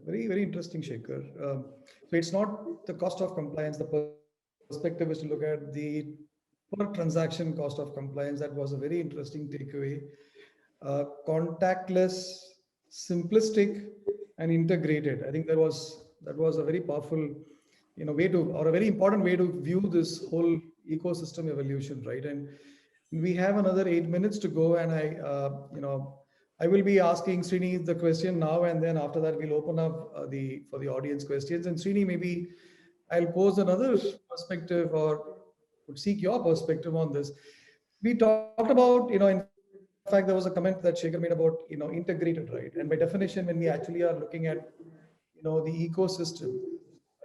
A: Very, very interesting, Shekhar. So it's not the cost of compliance. The perspective is to look at the per transaction cost of compliance. That was a very interesting takeaway. Contactless, simplistic, and integrated. I think that was a very powerful, way to, or a very important way to view this whole ecosystem evolution, right? And we have another 8 minutes to go, and I will be asking Srini the question now, and then after that we'll open up for the audience questions. And Srini, maybe I'll pose another perspective, or would seek your perspective on this. We talked about, in fact, there was a comment that Shekhar made about, integrated, right? And by definition, when we actually are looking at, the ecosystem,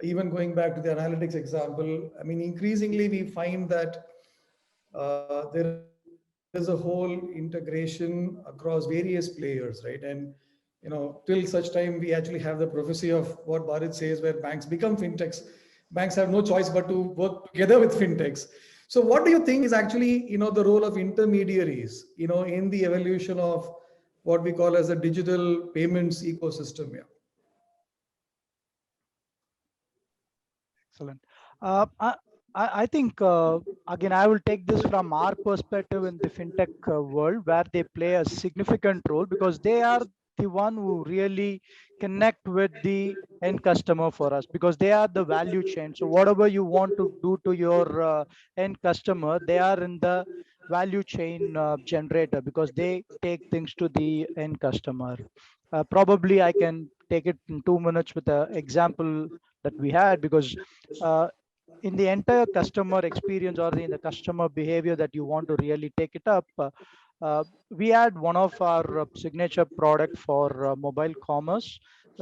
A: even going back to the analytics example, I mean, increasingly we find that there is a whole integration across various players, right? And till such time we actually have the prophecy of what Bharat says, where banks become fintechs. Banks have no choice but to work together with fintechs. So what do you think is actually, the role of intermediaries, in the evolution of what we call as a digital payments ecosystem? Yeah.
E: Excellent. I think, again, I will take this from our perspective in the fintech world, where they play a significant role, because they are the one who really connect with the end customer for us, because they are the value chain. So whatever you want to do to your end customer, they are in the value chain generator, because they take things to the end customer. Probably I can take it in 2 minutes with the example that we had, because in the entire customer experience, or in the customer behavior that you want to really take it up, we had one of our signature product for mobile commerce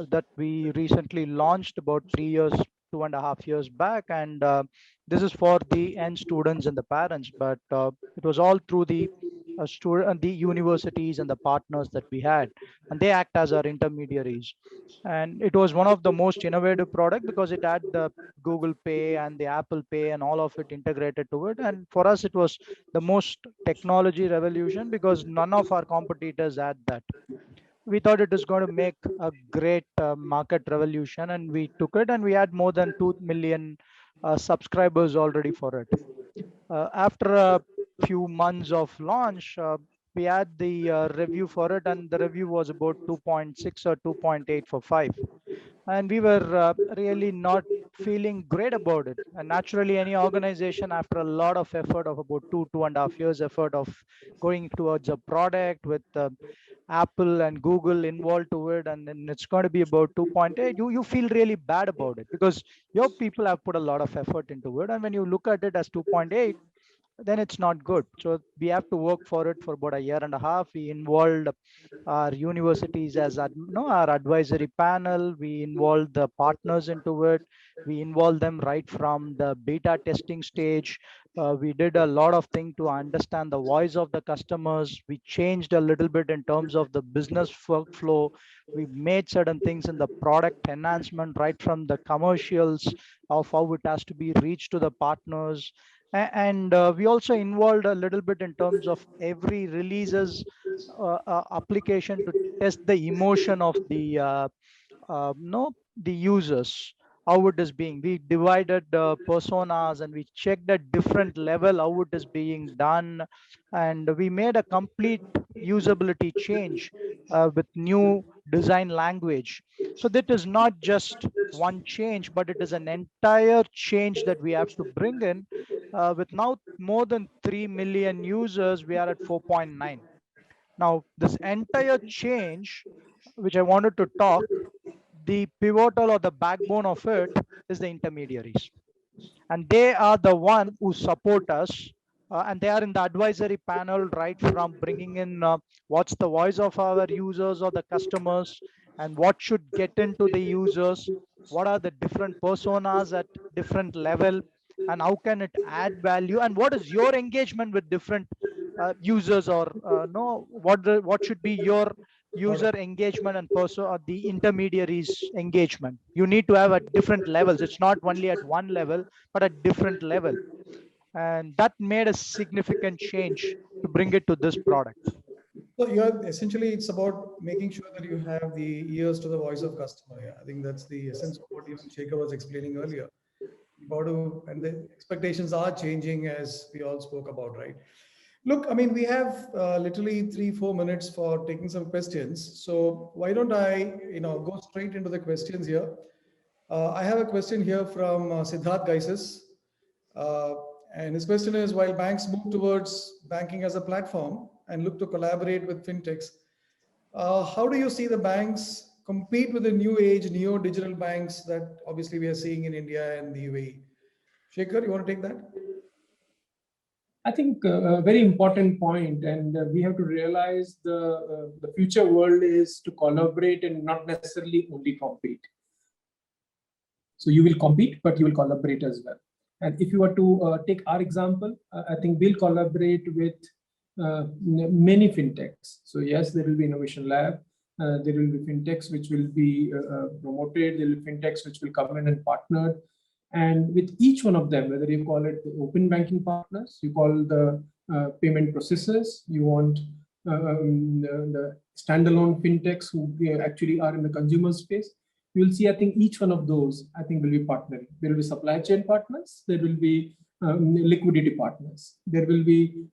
E: that we recently launched about 2.5 years back. And this is for the end students and the parents, but it was all through the the universities and the partners that we had, and they act as our intermediaries. And it was one of the most innovative product, because it had the Google Pay and the Apple Pay and all of it integrated to it. And for us, it was the most technology revolution, because none of our competitors had that. We thought it was going to make a great market revolution, and we took it, and we had more than 2 million subscribers already for it. After a few months of launch, we had the review for it, and the review was about 2.6 or 2.8 for 5. and we were really not feeling great about it. And naturally, any organization, after a lot of effort of about 2.5 years effort of going towards a product with Apple and Google involved to it, and then it's going to be about 2.8, you feel really bad about it because your people have put a lot of effort into it. And when you look at it as 2.8, then it's not good. So we have to work for it for about a year and a half. We involved our universities as our advisory panel. We involved the partners into it. We involved them right from the beta testing stage. We did a lot of things to understand the voice of the customers. We changed a little bit in terms of the business workflow. We made certain things in the product enhancement right from the commercials of how it has to be reached to the partners. And we also involved a little bit in terms of every releases application to test the emotion of the no the users, how it is being. We divided personas and we checked at different level how it is being done, and we made a complete usability change with new design language. So that is not just one change, but it is an entire change that we have to bring in. With now more than 3 million users, we are at 4.9. Now, this entire change, which I wanted to talk, the pivotal or the backbone of it is the intermediaries. And they are the one who support us. And they are in the advisory panel, right from bringing in what's the voice of our users or the customers, and what should get into the users, what are the different personas at different level, and how can it add value, and what is your engagement with different users, or no, what should be your
A: Got
E: user
A: it.
E: engagement and or the intermediaries engagement. You need to have at different levels. It's not only at one level, but at different level. And that made a significant change to bring it to this product.
A: So you're essentially, it's about making sure that you have the ears to the voice of customer. Yeah, I think that's the essence of what even Shekhar was explaining earlier. You got to, and the expectations are changing as we all spoke about, right? Look, I mean, we have literally 3-4 minutes for taking some questions. So why don't I, go straight into the questions here? I have a question here from Siddharth Gaisis. Uh, and his question is, while banks move towards banking as a platform and look to collaborate with fintechs, how do you see the banks compete with the new age neo-digital banks that obviously we are seeing in India and the UAE? Shekhar, you want to take that?
D: I think a very important point, and we have to realize the future world is to collaborate and not necessarily only compete. So you will compete, but you will collaborate as well. And if you were to take our example, I think we'll collaborate with many fintechs. So yes, there will be innovation lab. There will be fintechs which will be promoted. There will be fintechs which will come in and partner. And with each one of them, whether you call it the open banking partners, you call the payment processors, you want the standalone fintechs who actually are in the consumer space, you will see, I think each one of those, I think will be partnering. There will be supply chain partners. There will be liquidity partners. There will be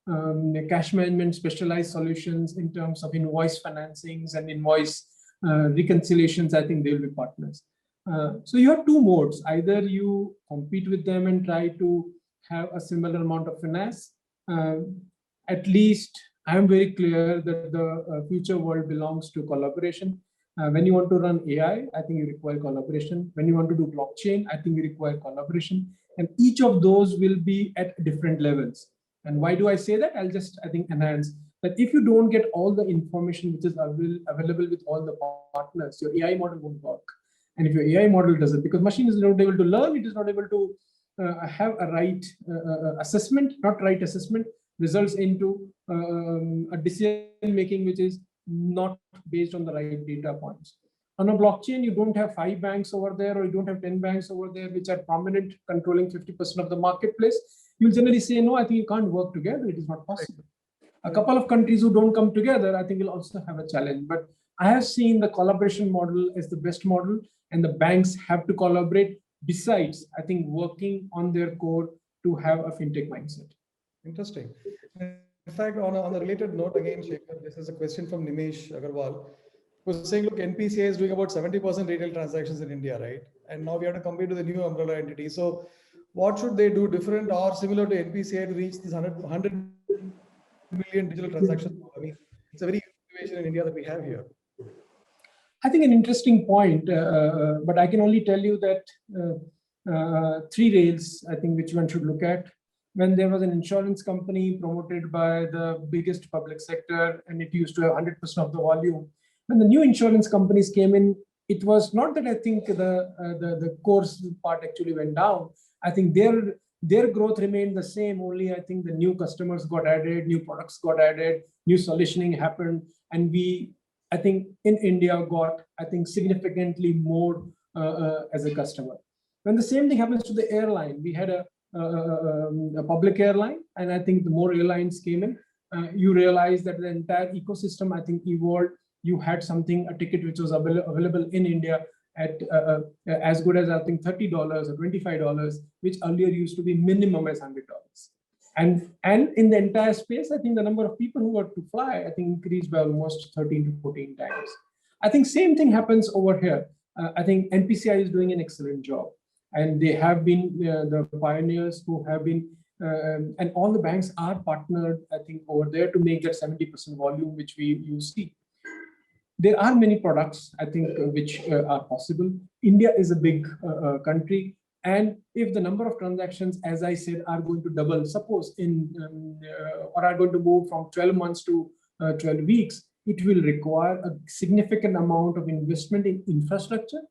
D: cash management specialized solutions in terms of invoice financings and invoice reconciliations. I think they will be partners. So you have two modes. Either you compete with them and try to have a similar amount of finesse. At least I am very clear that the future world belongs to collaboration. When you want to run AI, I think you require collaboration. When you want to do blockchain, I think you require collaboration. And each of those will be at different levels. And why do I say that? I'll just, I think, enhance that if you don't get all the information which is available with all the partners, your AI model won't work. And if your AI model doesn't, because machine is not able to learn, it is not able to have a right assessment, not right assessment, results into a decision making which is not based on the right data points. On a blockchain, you don't have 5 banks over there, or you don't have 10 banks over there, which are prominent, controlling 50% of the marketplace. You'll generally say, no, I think you can't work together. It is not possible. A couple of countries who don't come together, I think will also have a challenge. But I have seen the collaboration model as the best model, and the banks have to collaborate besides, I think, working on their core to have a fintech mindset.
A: Interesting. In fact, on a related note, again, Shekhar, this is a question from Nimesh Agarwal. was saying, look, NPCI is doing about 70% retail transactions in India, right? And now we have to compete with the new umbrella entity. So what should they do different or similar to NPCI to reach this 100 million digital transactions? I mean, it's a very unique situation in India that we have here.
D: I think an interesting point, but I can only tell you that three rails, I think, which one should look at. When there was an insurance company promoted by the biggest public sector, and it used to have 100% of the volume. When the new insurance companies came in, it was not that I think the course part actually went down. I think their growth remained the same. Only I think the new customers got added, new products got added, new solutioning happened, and we, I think, in India got, I think, significantly more as a customer. When the same thing happens to the airline, we had a public airline, and I think the more airlines came in, you realize that the entire ecosystem, I think, evolved. You had something, a ticket which was available in India at as good as, I think, $30 or $25, which earlier used to be minimum as $100. And in the entire space, I think the number of people who were to fly, I think, increased by almost 13 to 14 times. I think same thing happens over here. I think NPCI is doing an excellent job. And they have been the pioneers who have been, and all the banks are partnered, I think, over there to make that 70% volume, which you see. There are many products, I think, which are possible. India is a big country. And if the number of transactions, as I said, are going to double, suppose or are going to move from 12 months to 12 weeks, it will require a significant amount of investment in infrastructure,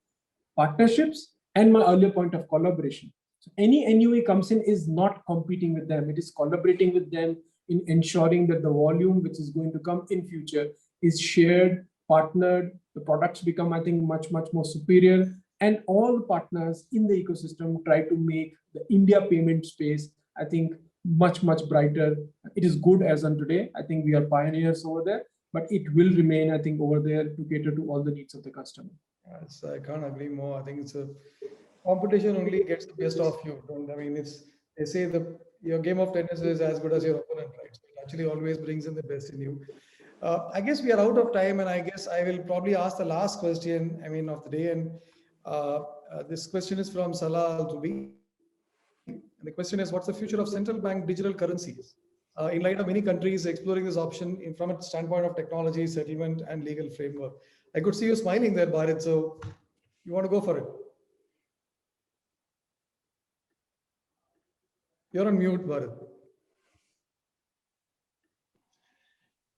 D: partnerships, and my earlier point of collaboration. So any NUA comes in is not competing with them. It is collaborating with them in ensuring that the volume which is going to come in future is shared, partnered, the products become, I think, much, much more superior. And all partners in the ecosystem try to make the India payment space, I think, much, much brighter. It is good as on today. I think we are pioneers over there, but it will remain, I think, over there to cater to all the needs of the customer.
A: Yes, I can't agree more. I think it's a competition only gets the best of you. I mean, they say your game of tennis is as good as your opponent, right? So it actually always brings in the best in you. I guess we are out of time, and I guess I will probably ask the last question, I mean, of the day. And this question is from Salah Al-Tubi. And the question is, what's the future of central bank digital currencies? In light of many countries exploring this option from a standpoint of technology, settlement, and legal framework. I could see you smiling there, Bharat. So you want to go for it? You're on mute, Bharat.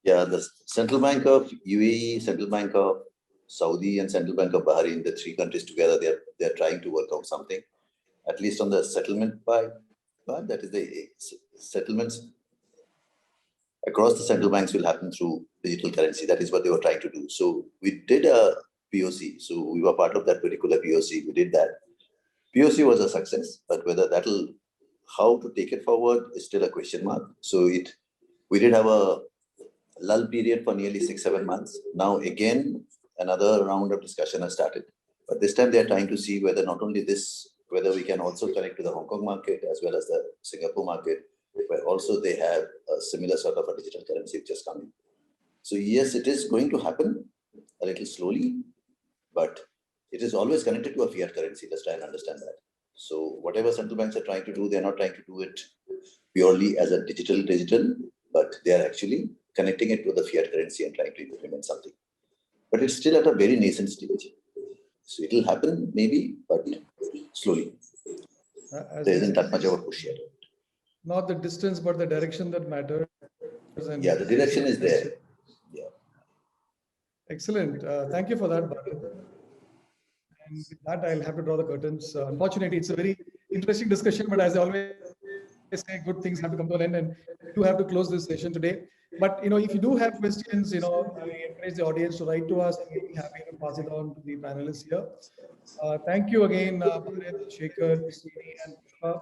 B: Yeah, the Central Bank of UAE, Central Bank of Saudi, and Central Bank of Bahrain, the three countries together, they're trying to work out something, at least on the settlement part. That is, the settlements across the central banks will happen through digital currency. That is what they were trying to do. So we did a POC. So we were part of that particular POC. We did that. POC was a success, but whether how to take it forward is still a question mark. So we did have a lull period for nearly 6-7 months. Now again, another round of discussion has started. But this time they are trying to see whether not only this, whether we can also connect to the Hong Kong market as well as the Singapore market, where also they have a similar sort of a digital currency which is coming. So yes, it is going to happen a little slowly, but it is always connected to a fiat currency. Let's try and understand that. So whatever central banks are trying to do, they're not trying to do it purely as a digital, but they are actually connecting it to the fiat currency and trying to implement something. But it's still at a very nascent stage. So it will happen maybe, but slowly. There isn't that much of a push yet.
A: Not the distance, but the direction that matters.
B: Yeah, the direction is there. Yeah.
A: Excellent. Thank you for that, Bharat. And with that, I'll have to draw the curtains. Unfortunately, it's a very interesting discussion, but as I always say, good things have to come to an end, and we do have to close this session today. But if you do have questions, I encourage the audience to write to us, and we'll be happy to pass it on to the panelists here. Thank you again, Bharat, Shekhar, Srini, and Pushpa.